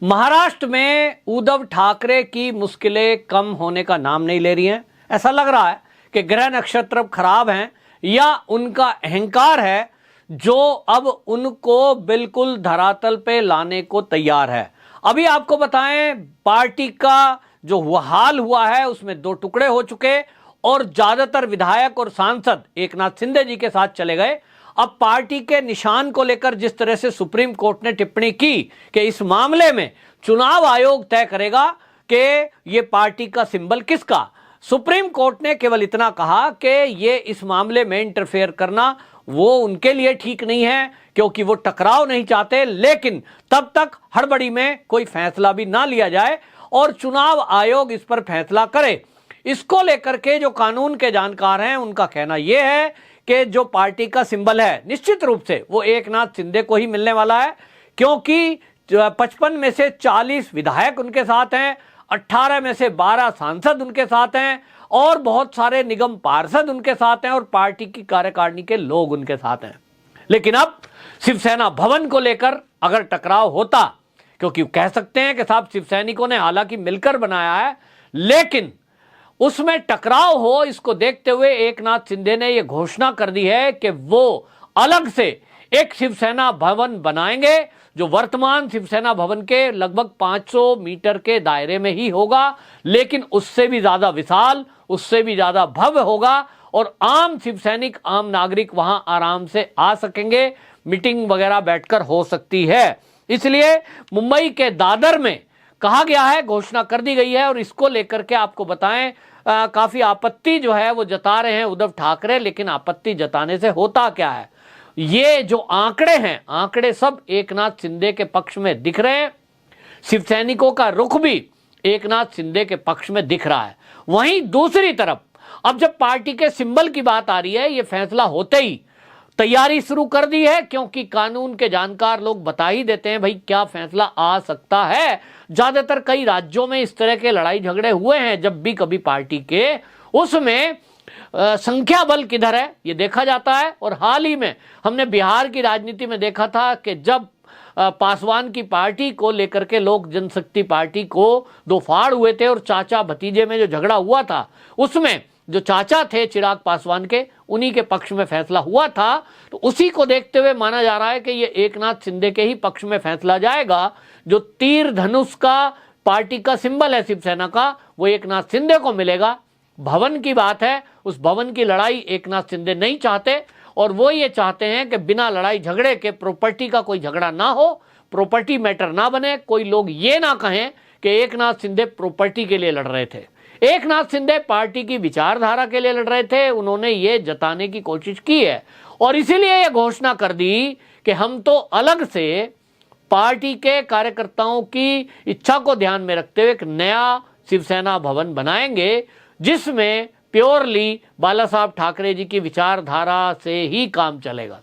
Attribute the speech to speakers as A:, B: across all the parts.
A: महाराष्ट्र में उद्धव ठाकरे की मुश्किलें कम होने का नाम नहीं ले रही हैं। ऐसा लग रहा है कि ग्रह नक्षत्र खराब हैं या उनका अहंकार है जो अब उनको बिल्कुल धरातल पे लाने को तैयार है। अभी आपको बताएं, पार्टी का जो हाल हुआ है उसमें दो टुकड़े हो चुके और ज्यादातर विधायक और सांसद एकनाथ शिंदे जी के साथ चले गए। अब पार्टी के निशान को लेकर जिस तरह से सुप्रीम कोर्ट ने टिप्पणी की कि इस मामले में चुनाव आयोग तय करेगा कि ये पार्टी का सिंबल किसका। सुप्रीम कोर्ट ने केवल इतना कहा कि ये इस मामले में इंटरफेयर करना वो उनके लिए ठीक नहीं है क्योंकि वो टकराव नहीं चाहते, लेकिन तब तक हड़बड़ी में कोई फैसला भी ना लिया जाए और चुनाव आयोग इस पर फैसला करे। इसको लेकर के जो कानून के जानकार हैं उनका कहना यह है कि जो पार्टी का सिंबल है निश्चित रूप से वो एकनाथ शिंदे को ही मिलने वाला है, क्योंकि 55 में से 40 विधायक उनके साथ हैं, 18 में से 12 सांसद उनके साथ हैं और बहुत सारे निगम पार्षद उनके साथ हैं और पार्टी की कार्यकारिणी के लोग उनके साथ हैं। लेकिन अब शिवसेना भवन को लेकर अगर टकराव होता, क्योंकि कह सकते हैं कि साहब शिवसैनिकों ने हालांकि मिलकर बनाया है, लेकिन उसमें टकराव हो, इसको देखते हुए एकनाथ शिंदे ने यह घोषणा कर दी है कि वो अलग से एक शिवसेना भवन बनाएंगे जो वर्तमान शिवसेना भवन के लगभग 500 मीटर के दायरे में ही होगा, लेकिन उससे भी ज्यादा विशाल, उससे भी ज्यादा भव्य होगा और आम शिवसैनिक, आम नागरिक वहां आराम से आ सकेंगे, मीटिंग वगैरह बैठकर हो सकती है। इसलिए मुंबई के दादर में कहा गया है, घोषणा कर दी गई है और इसको लेकर के आपको बताएं काफी आपत्ति जो है वो जता रहे हैं उद्धव ठाकरे। लेकिन आपत्ति जताने से होता क्या है, ये जो आंकड़े हैं, आंकड़े सब एकनाथ शिंदे के पक्ष में दिख रहे हैं, शिवसैनिकों का रुख भी एकनाथ शिंदे के पक्ष में दिख रहा है। वहीं दूसरी तरफ अब जब पार्टी के सिंबल की बात आ रही है, ये फैसला होते ही तैयारी शुरू कर दी है, क्योंकि कानून के जानकार लोग बता ही देते हैं भाई क्या फैसला आ सकता है। ज्यादातर कई राज्यों में इस तरह के लड़ाई झगड़े हुए हैं जब भी कभी पार्टी के, उसमें संख्या बल किधर है ये देखा जाता है। और हाल ही में हमने बिहार की राजनीति में देखा था कि जब पासवान की पार्टी को लेकर के लोक जनशक्ति पार्टी को दो फाड़ हुए थे और चाचा भतीजे में जो झगड़ा हुआ था, उसमें जो चाचा थे चिराग पासवान के, उन्हीं के पक्ष में फैसला हुआ था। तो उसी को देखते हुए माना जा रहा है कि ये एकनाथ शिंदे के ही पक्ष में फैसला जाएगा। जो तीर धनुष का पार्टी का सिंबल है शिवसेना का, वो एकनाथ शिंदे को मिलेगा। भवन की बात है, उस भवन की लड़ाई एकनाथ शिंदे नहीं चाहते और वो ये चाहते हैं कि बिना लड़ाई झगड़े के प्रॉपर्टी का कोई झगड़ा ना हो, प्रॉपर्टी मैटर ना बने, कोई लोग ये ना कहें कि एकनाथ शिंदे प्रॉपर्टी के लिए लड़ रहे थे। एकनाथ शिंदे पार्टी की विचारधारा के लिए लड़ रहे थे, उन्होंने ये जताने की कोशिश की है और इसीलिए ये घोषणा कर दी कि हम तो अलग से पार्टी के कार्यकर्ताओं की इच्छा को ध्यान में रखते हुए एक नया शिवसेना भवन बनाएंगे जिसमें प्योरली बाला साहब ठाकरे जी की विचारधारा से ही काम चलेगा।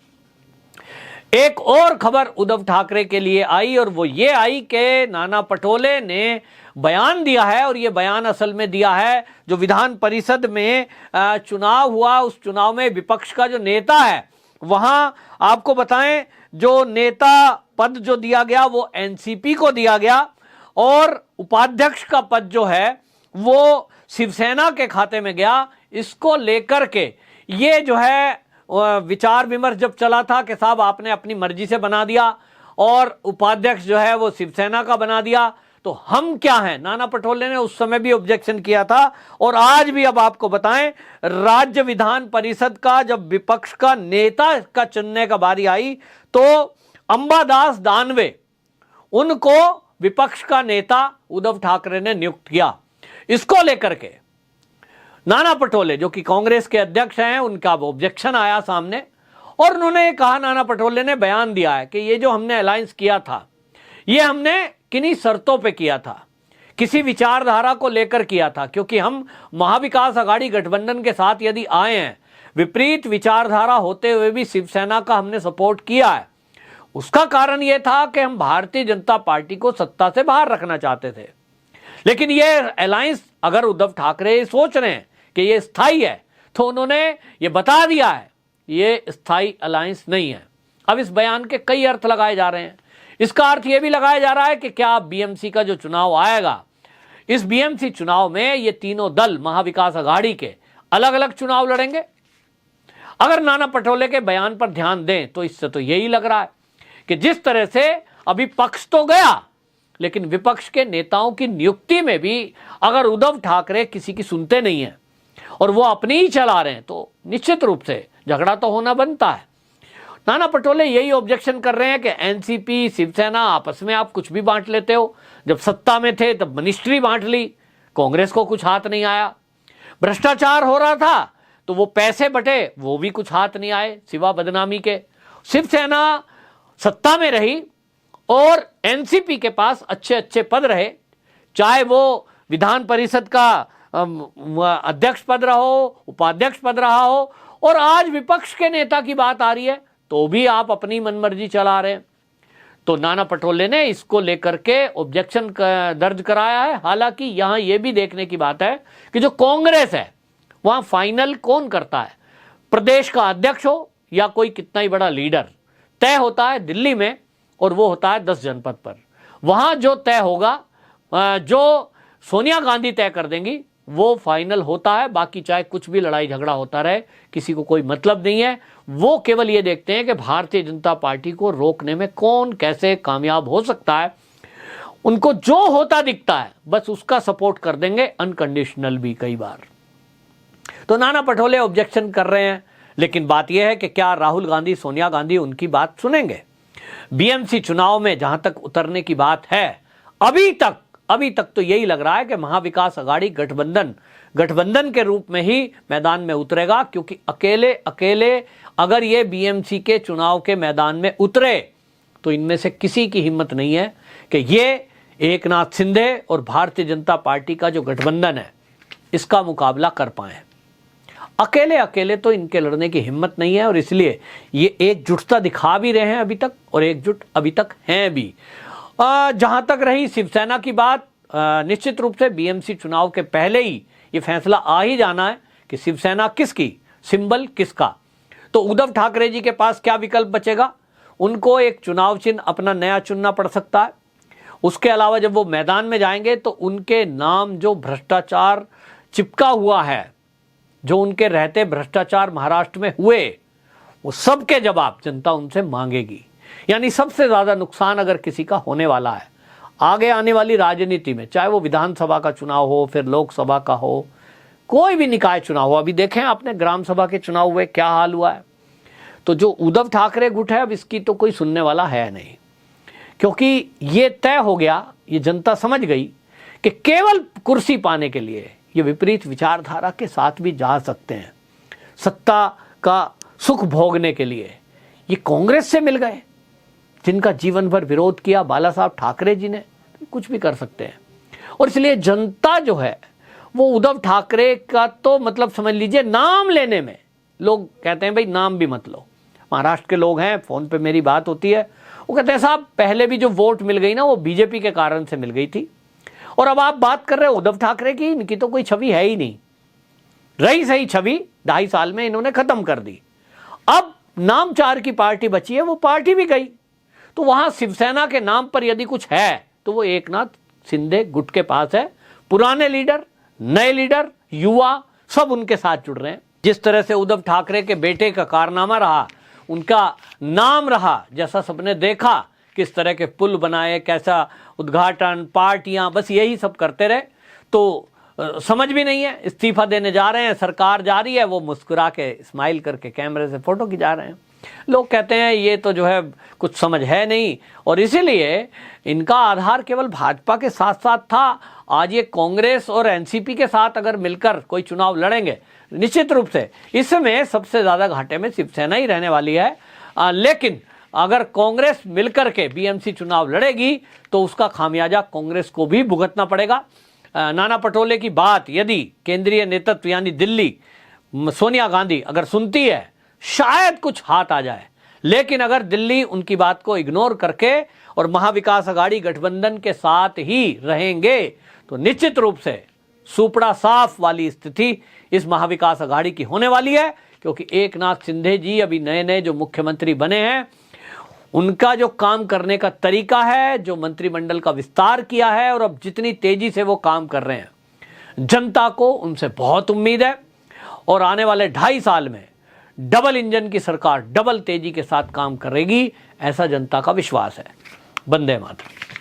A: एक और खबर उद्धव ठाकरे के लिए आई और वो ये आई कि नाना पटोले ने बयान दिया है और ये बयान असल में दिया है जो विधान परिषद में चुनाव हुआ, उस चुनाव में विपक्ष का जो नेता है, वहां आपको बताएं जो नेता पद जो दिया गया वो एनसीपी को दिया गया और उपाध्यक्ष का पद जो है वो शिवसेना के खाते में गया। इसको लेकर के ये जो है विचार विमर्श जब चला था कि साहब आपने अपनी मर्जी से बना दिया और उपाध्यक्ष जो है वो शिवसेना का बना दिया, तो हम क्या हैं। नाना पटोले ने उस समय भी ऑब्जेक्शन किया था और आज भी। अब आपको बताएं, राज्य विधान परिषद का जब विपक्ष का नेता का चुनने का बारी आई तो अंबादास दानवे, उनको विपक्ष का नेता उद्धव ठाकरे ने नियुक्त किया। इसको लेकर के नाना पटोले जो कि कांग्रेस के अध्यक्ष हैं, उनका ऑब्जेक्शन आया सामने और उन्होंने कहा, नाना पटोले ने बयान दिया है कि ये जो हमने अलायंस किया था ये हमने किन्हीं शर्तों पे किया था, किसी विचारधारा को लेकर किया था, क्योंकि हम महाविकास अघाड़ी गठबंधन के साथ यदि आए हैं, विपरीत विचारधारा होते हुए भी शिवसेना का हमने सपोर्ट किया है। उसका कारण यह था कि हम भारतीय जनता पार्टी को सत्ता से बाहर रखना चाहते थे। लेकिन ये अलायंस अगर उद्धव ठाकरे सोच रहे हैं कि ये स्थायी है तो उन्होंने ये बता दिया है ये स्थायी अलायंस नहीं है। अब इस बयान के कई अर्थ लगाए जा रहे हैं। इसका अर्थ यह भी लगाया जा रहा है कि क्या बीएमसी का जो चुनाव आएगा, इस बीएमसी चुनाव में ये तीनों दल महाविकास अघाड़ी के अलग अलग चुनाव लड़ेंगे। अगर नाना पटोले के बयान पर ध्यान दें तो इससे तो यही लग रहा है कि जिस तरह से अभी पक्ष तो गया, लेकिन विपक्ष के नेताओं की नियुक्ति में भी अगर उद्धव ठाकरे किसी की सुनते नहीं है और वो अपनी ही चला रहे हैं तो निश्चित रूप से झगड़ा तो होना बनता है। नाना पटोले यही ऑब्जेक्शन कर रहे हैं कि एनसीपी शिवसेना आपस में आप कुछ भी बांट लेते हो। जब सत्ता में थे तब मिनिस्ट्री बांट ली, कांग्रेस को कुछ हाथ नहीं आया। भ्रष्टाचार हो रहा था तो वो पैसे बटे, वो भी कुछ हाथ नहीं आए सिवा बदनामी के। शिवसेना सत्ता में रही और एनसीपी के पास अच्छे अच्छे पद रहे, चाहे वो विधान परिषद का अध्यक्ष पद रहा हो, उपाध्यक्ष पद रहा हो, और आज विपक्ष के नेता की बात आ रही है तो भी आप अपनी मनमर्जी चला रहे हैं। तो नाना पटोले ने इसको लेकर के ऑब्जेक्शन दर्ज कराया है। हालांकि यहां यह भी देखने की बात है कि जो कांग्रेस है वहां फाइनल कौन करता है, प्रदेश का अध्यक्ष हो या कोई कितना ही बड़ा लीडर, तय होता है दिल्ली में और वो होता है 10 जनपद पर। वहां जो तय होगा, जो सोनिया गांधी तय कर देंगी वो फाइनल होता है। बाकी चाहे कुछ भी लड़ाई झगड़ा होता रहे, किसी को कोई मतलब नहीं है। वो केवल ये देखते हैं कि भारतीय जनता पार्टी को रोकने में कौन कैसे कामयाब हो सकता है। उनको जो होता दिखता है बस उसका सपोर्ट कर देंगे, अनकंडीशनल भी कई बार। तो नाना पटोले ऑब्जेक्शन कर रहे हैं, लेकिन बात यह है कि क्या राहुल गांधी, सोनिया गांधी उनकी बात सुनेंगे? बीएमसी चुनाव में जहां तक उतरने की बात है, अभी तक तो यही लग रहा है कि महाविकास अघाड़ी गठबंधन के रूप में ही मैदान में उतरेगा, क्योंकि अकेले अगर ये बीएमसी के चुनाव के मैदान में उतरे तो इनमें से किसी की हिम्मत नहीं है कि ये एकनाथ शिंदे और भारतीय जनता पार्टी का जो गठबंधन है इसका मुकाबला कर पाए। अकेले तो इनके लड़ने की हिम्मत नहीं है और इसलिए ये एकजुटता दिखा भी रहे हैं अभी तक, और एकजुट अभी तक हैं भी। जहां तक रही शिवसेना की बात, निश्चित रूप से बीएमसी चुनाव के पहले ही ये फैसला आ ही जाना है कि शिवसेना किसकी, सिंबल किसका। तो उद्धव ठाकरे जी के पास क्या विकल्प बचेगा? उनको एक चुनाव चिन्ह अपना नया चुनना पड़ सकता है। उसके अलावा जब वो मैदान में जाएंगे तो उनके नाम जो भ्रष्टाचार चिपका हुआ है, जो उनके रहते भ्रष्टाचार महाराष्ट्र में हुए, वो सबके जवाब जनता उनसे मांगेगी। यानी सबसे ज्यादा नुकसान अगर किसी का होने वाला है आगे आने वाली राजनीति में, चाहे वो विधानसभा का चुनाव हो, फिर लोकसभा का हो, कोई भी निकाय चुनाव हो। अभी देखें आपने ग्राम सभा के चुनाव हुए, क्या हाल हुआ है। तो जो उद्धव ठाकरे गुट है, अब इसकी तो कोई सुनने वाला है नहीं, क्योंकि ये तय हो गया, ये जनता समझ गई कि केवल कुर्सी पाने के लिए ये विपरीत विचारधारा के साथ भी जा सकते हैं। सत्ता का सुख भोगने के लिए ये कांग्रेस से मिल गए, जिनका जीवन भर विरोध किया बाला साहब ठाकरे जी ने, कुछ भी कर सकते हैं। और इसलिए जनता जो है वो उद्धव ठाकरे का तो मतलब समझ लीजिए, नाम लेने में लोग कहते हैं भाई नाम भी मत लो। महाराष्ट्र के लोग हैं, फोन पे मेरी बात होती है, वो कहते हैं साहब पहले भी जो वोट मिल गई ना वो बीजेपी के कारण से मिल गई थी, और अब आप बात कर रहे हो उद्धव ठाकरे की, इनकी तो कोई छवि है ही नहीं। रही सही छवि 2.5 साल में इन्होंने खत्म कर दी। अब नाम 4 की पार्टी बची है, वो पार्टी भी गई। तो वहां शिवसेना के नाम पर यदि कुछ है तो वो एकनाथ शिंदे गुट के पास है। पुराने लीडर, नए लीडर, युवा सब उनके साथ जुड़ रहे हैं। जिस तरह से उद्धव ठाकरे के बेटे का कारनामा रहा, उनका नाम रहा, जैसा सबने देखा, किस तरह के पुल बनाए, कैसा उद्घाटन, पार्टियां, बस यही सब करते रहे। तो समझ भी नहीं है, इस्तीफा देने जा रहे हैं, सरकार जा रही है, वो मुस्कुरा के स्माइल करके कैमरे से फोटो खिंचा रहे हैं। लोग कहते हैं ये तो जो है कुछ समझ है नहीं, और इसीलिए इनका आधार केवल भाजपा के साथ साथ था। आज ये कांग्रेस और एनसीपी के साथ अगर मिलकर कोई चुनाव लड़ेंगे, निश्चित रूप से इसमें सबसे ज्यादा घाटे में शिवसेना ही रहने वाली है। लेकिन अगर कांग्रेस मिलकर के बीएमसी चुनाव लड़ेगी तो उसका खामियाजा कांग्रेस को भी भुगतना पड़ेगा। नाना पटोले की बात यदि केंद्रीय नेतृत्व यानी दिल्ली, सोनिया गांधी अगर सुनती है, शायद कुछ हाथ आ जाए। लेकिन अगर दिल्ली उनकी बात को इग्नोर करके और महाविकास अघाड़ी गठबंधन के साथ ही रहेंगे तो निश्चित रूप से सुपड़ा साफ वाली स्थिति इस महाविकास अघाड़ी की होने वाली है। क्योंकि एकनाथ शिंदे जी अभी नए नए जो मुख्यमंत्री बने हैं, उनका जो काम करने का तरीका है, जो मंत्रिमंडल का विस्तार किया है और अब जितनी तेजी से वो काम कर रहे हैं, जनता को उनसे बहुत उम्मीद है और आने वाले 2.5 साल में डबल इंजन की सरकार डबल तेजी के साथ काम करेगी, ऐसा जनता का विश्वास है। वंदे मातरम।